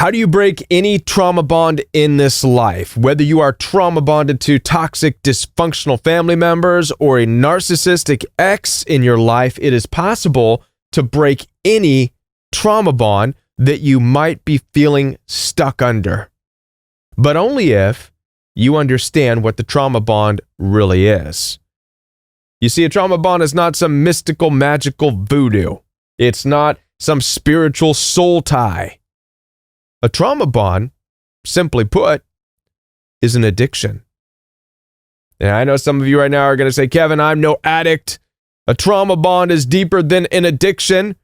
How do you break any trauma bond in this life? Whether you are trauma bonded to toxic, dysfunctional family members or a narcissistic ex in your life, it is possible to break any trauma bond that you might be feeling stuck under. But only if you understand what the trauma bond really is. You see, a trauma bond is not some mystical, magical voodoo. It's not some spiritual soul tie. A trauma bond, simply put, is an addiction. And I know some of you right now are going to say, Kevin, I'm no addict. A trauma bond is deeper than an addiction.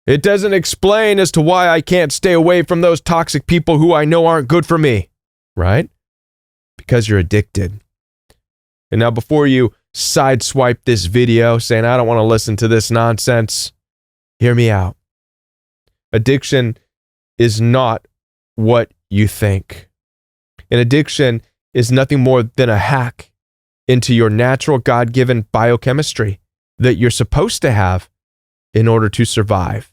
It doesn't explain as to why I can't stay away from those toxic people who I know aren't good for me, right? Because you're addicted. And now before you sideswipe this video saying, I don't want to listen to this nonsense, hear me out. Addiction is not what you think. An addiction is nothing more than a hack into your natural God-given biochemistry that you're supposed to have in order to survive.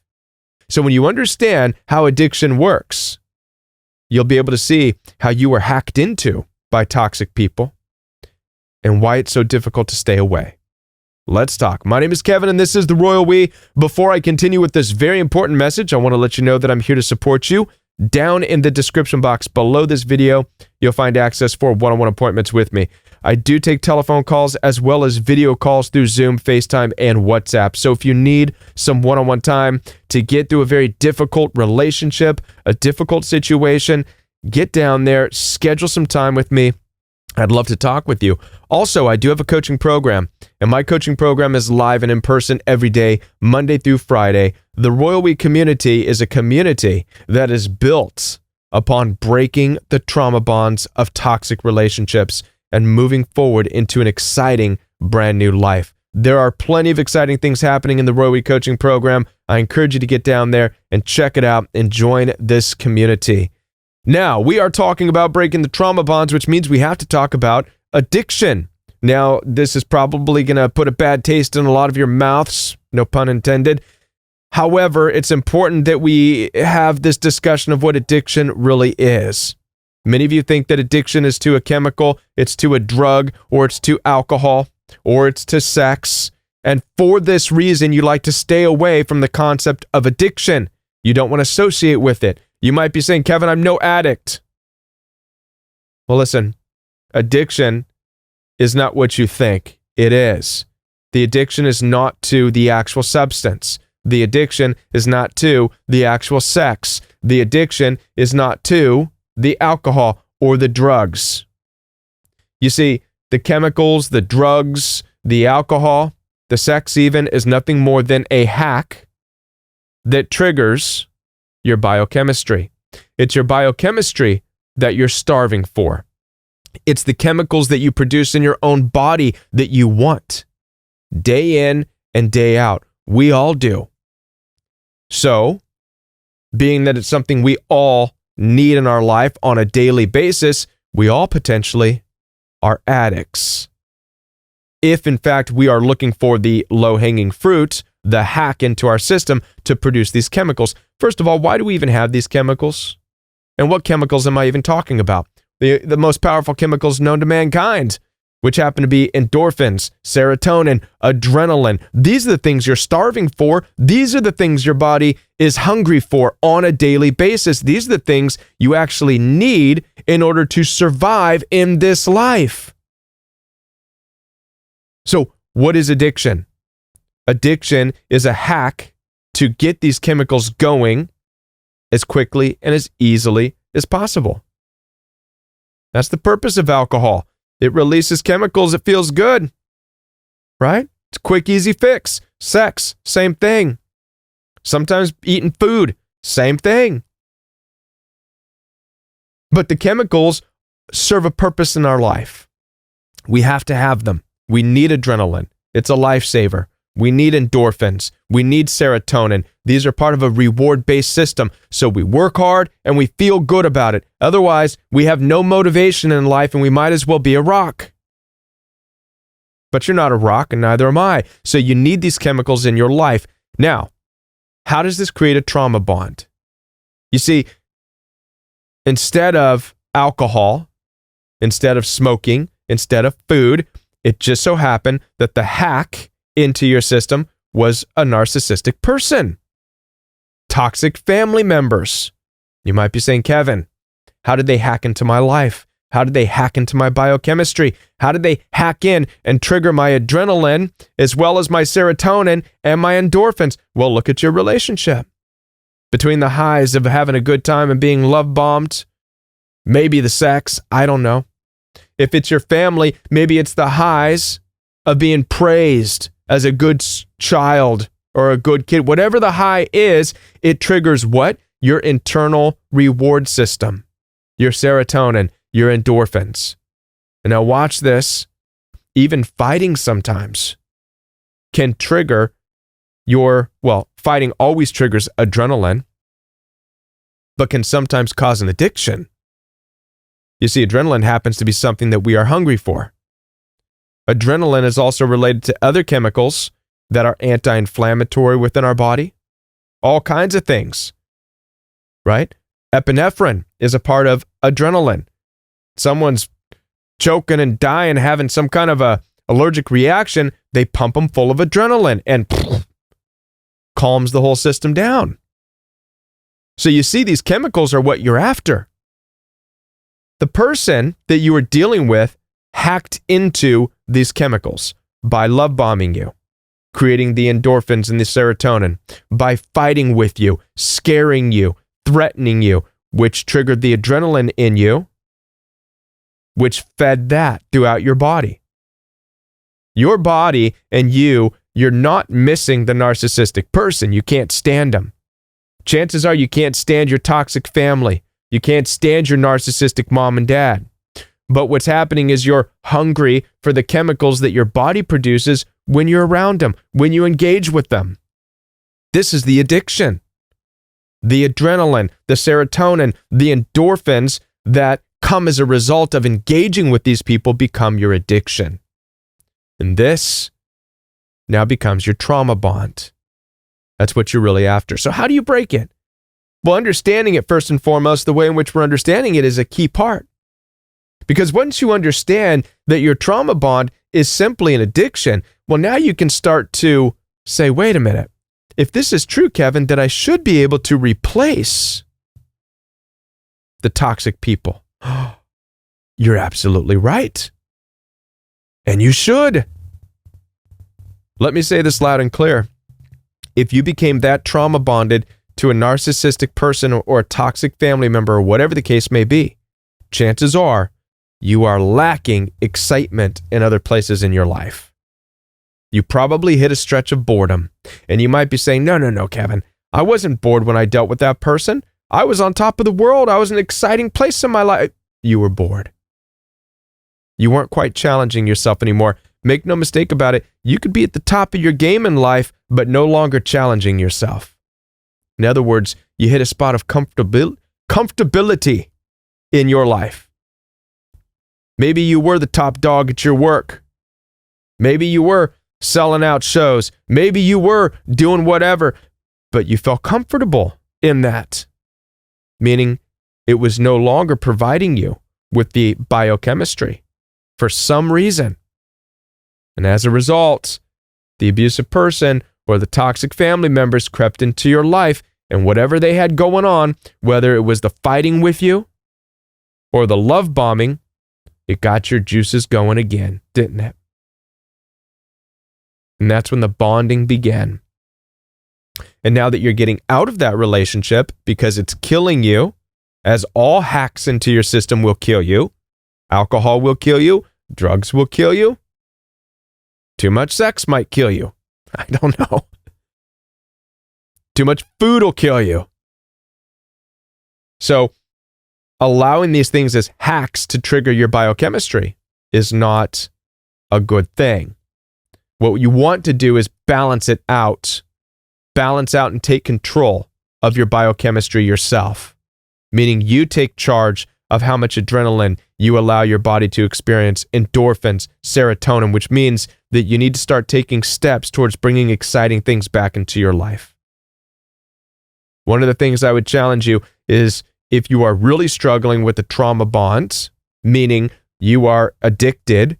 So when you understand how addiction works, you'll be able to see how you were hacked into by toxic people and why it's so difficult to stay away. Let's talk. My name is Kevin, and this is The Royal We. Before I continue with this very important message, I want to let you know that I'm here to support you. Down in the description box below this video, you'll find access for one-on-one appointments with me. I do take telephone calls as well as video calls through Zoom, FaceTime, and WhatsApp. So if you need some one-on-one time to get through a very difficult relationship, a difficult situation, get down there, schedule some time with me. I'd love to talk with you. Also, I do have a coaching program, and my coaching program is live and in person every day, Monday through Friday. The Royal We community is a community that is built upon breaking the trauma bonds of toxic relationships and moving forward into an exciting brand new life. There are plenty of exciting things happening in the Royal We coaching program. I encourage you to get down there and check it out and join this community. Now, we are talking about breaking the trauma bonds, which means we have to talk about addiction. Now, this is probably going to put a bad taste in a lot of your mouths, no pun intended. However, it's important that we have this discussion of what addiction really is. Many of you think that addiction is to a chemical, it's to a drug, or it's to alcohol, or it's to sex. And for this reason, you like to stay away from the concept of addiction. You don't want to associate with it. You might be saying, Kevin, I'm no addict. Well, listen, addiction is not what you think it is. The addiction is not to the actual substance. The addiction is not to the actual sex. The addiction is not to the alcohol or the drugs. You see, the chemicals, the drugs, the alcohol, the sex even is nothing more than a hack that triggers your biochemistry. It's your biochemistry that you're starving for. It's the chemicals that you produce in your own body that you want. Day in and day out. We all do. So, being that it's something we all need in our life on a daily basis, we all potentially are addicts. If, in fact, we are looking for the low-hanging fruit, the hack into our system to produce these chemicals. First of all, why do we even have these chemicals? And what chemicals am I even talking about? The most powerful chemicals known to mankind, which happen to be endorphins, serotonin, adrenaline. These are the things you're starving for. These are the things your body is hungry for on a daily basis. These are the things you actually need in order to survive in this life. So, what is addiction? Addiction is a hack to get these chemicals going as quickly and as easily as possible. That's the purpose of alcohol. It releases chemicals. It feels good, right? It's a quick, easy fix. Sex, same thing. Sometimes eating food, same thing. But the chemicals serve a purpose in our life. We have to have them. We need adrenaline. It's a lifesaver. We need endorphins. We need serotonin. These are part of a reward-based system. So we work hard and we feel good about it. Otherwise, we have no motivation in life and we might as well be a rock. But you're not a rock and neither am I. So you need these chemicals in your life. Now, how does this create a trauma bond? You see, instead of alcohol, instead of smoking, instead of food, it just so happened that the hack into your system was a narcissistic person. Toxic family members. You might be saying, Kevin, how did they hack into my life? How did they hack into my biochemistry? How did they hack in and trigger my adrenaline as well as my serotonin and my endorphins? Well, look at your relationship. Between the highs of having a good time and being love bombed, maybe the sex, I don't know. If it's your family, maybe it's the highs of being praised as a good child or a good kid. Whatever the high is, it triggers what? Your internal reward system, your serotonin, your endorphins. And now watch this. Even fighting sometimes can trigger fighting always triggers adrenaline, but can sometimes cause an addiction. You see, adrenaline happens to be something that we are hungry for. Adrenaline is also related to other chemicals that are anti-inflammatory within our body. All kinds of things, right? Epinephrine is a part of adrenaline. Someone's choking and dying, having some kind of a allergic reaction, they pump them full of adrenaline and calms the whole system down. So you see, these chemicals are what you're after. The person that you were dealing with hacked into these chemicals by love bombing you, creating the endorphins and the serotonin, by fighting with you, scaring you, threatening you, which triggered the adrenaline in you, which fed that throughout your body. Your body and you're not missing the narcissistic person. You can't stand them. Chances are you can't stand your toxic family. You can't stand your narcissistic mom and dad. But what's happening is you're hungry for the chemicals that your body produces when you're around them, when you engage with them. This is the addiction. The adrenaline, the serotonin, the endorphins that come as a result of engaging with these people become your addiction. And this now becomes your trauma bond. That's what you're really after. So how do you break it? Well, understanding it first and foremost, the way in which we're understanding it is a key part. Because once you understand that your trauma bond is simply an addiction, well, now you can start to say, wait a minute, if this is true, Kevin, then I should be able to replace the toxic people. You're absolutely right. And you should. Let me say this loud and clear. If you became that trauma bonded to a narcissistic person or a toxic family member or whatever the case may be, chances are you are lacking excitement in other places in your life. You probably hit a stretch of boredom, and you might be saying, no, Kevin, I wasn't bored when I dealt with that person. I was on top of the world. I was in an exciting place in my life. You were bored. You weren't quite challenging yourself anymore. Make no mistake about it. You could be at the top of your game in life, but no longer challenging yourself. In other words, you hit a spot of comfortability in your life. Maybe you were the top dog at your work. Maybe you were selling out shows. Maybe you were doing whatever, but you felt comfortable in that. Meaning it was no longer providing you with the biochemistry for some reason. And as a result, the abusive person or the toxic family members crept into your life, and whatever they had going on, whether it was the fighting with you or the love bombing, it got your juices going again, didn't it? And that's when the bonding began. And now that you're getting out of that relationship because it's killing you, as all hacks into your system will kill you, alcohol will kill you, drugs will kill you, too much sex might kill you. I don't know. Too much food will kill you. So, allowing these things as hacks to trigger your biochemistry is not a good thing. What you want to do is balance it out. Balance out and take control of your biochemistry yourself. Meaning you take charge of how much adrenaline you allow your body to experience, endorphins, serotonin, which means that you need to start taking steps towards bringing exciting things back into your life. One of the things I would challenge you is if you are really struggling with the trauma bonds, meaning you are addicted,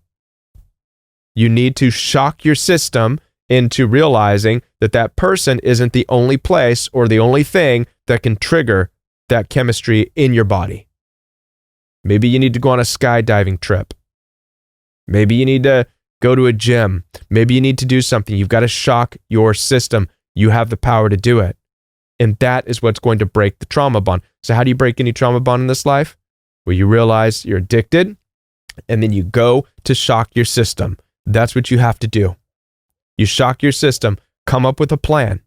you need to shock your system into realizing that that person isn't the only place or the only thing that can trigger that chemistry in your body. Maybe you need to go on a skydiving trip. Maybe you need to go to a gym. Maybe you need to do something. You've got to shock your system. You have the power to do it. And that is what's going to break the trauma bond. So how do you break any trauma bond in this life? Well, you realize you're addicted, and then you go to shock your system. That's what you have to do. You shock your system, come up with a plan.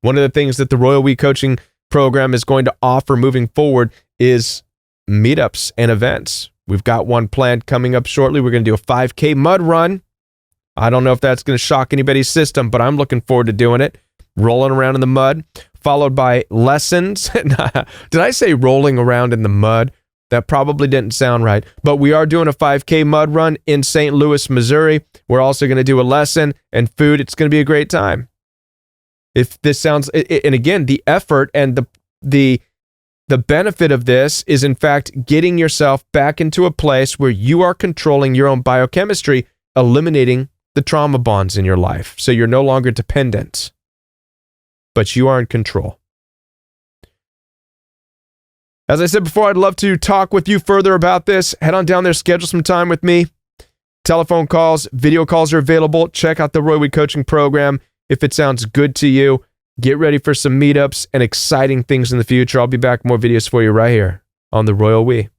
One of the things that the Royal We Coaching program is going to offer moving forward is meetups and events. We've got one planned coming up shortly. We're going to do a 5K mud run. I don't know if that's going to shock anybody's system, but I'm looking forward to doing it. Rolling around in the mud, followed by lessons. Did I say rolling around in the mud? That probably didn't sound right. But we are doing a 5K mud run in St. Louis, Missouri. We're also going to do a lesson and food. It's going to be a great time. If this sounds, and again, the effort and the benefit of this is, in fact, getting yourself back into a place where you are controlling your own biochemistry, eliminating the trauma bonds in your life. So you're no longer dependent, but you are in control. As I said before, I'd love to talk with you further about this. Head on down there, schedule some time with me. Telephone calls, video calls are available. Check out the Roy We Coaching program. If it sounds good to you, get ready for some meetups and exciting things in the future. I'll be back with more videos for you right here on the Royal We.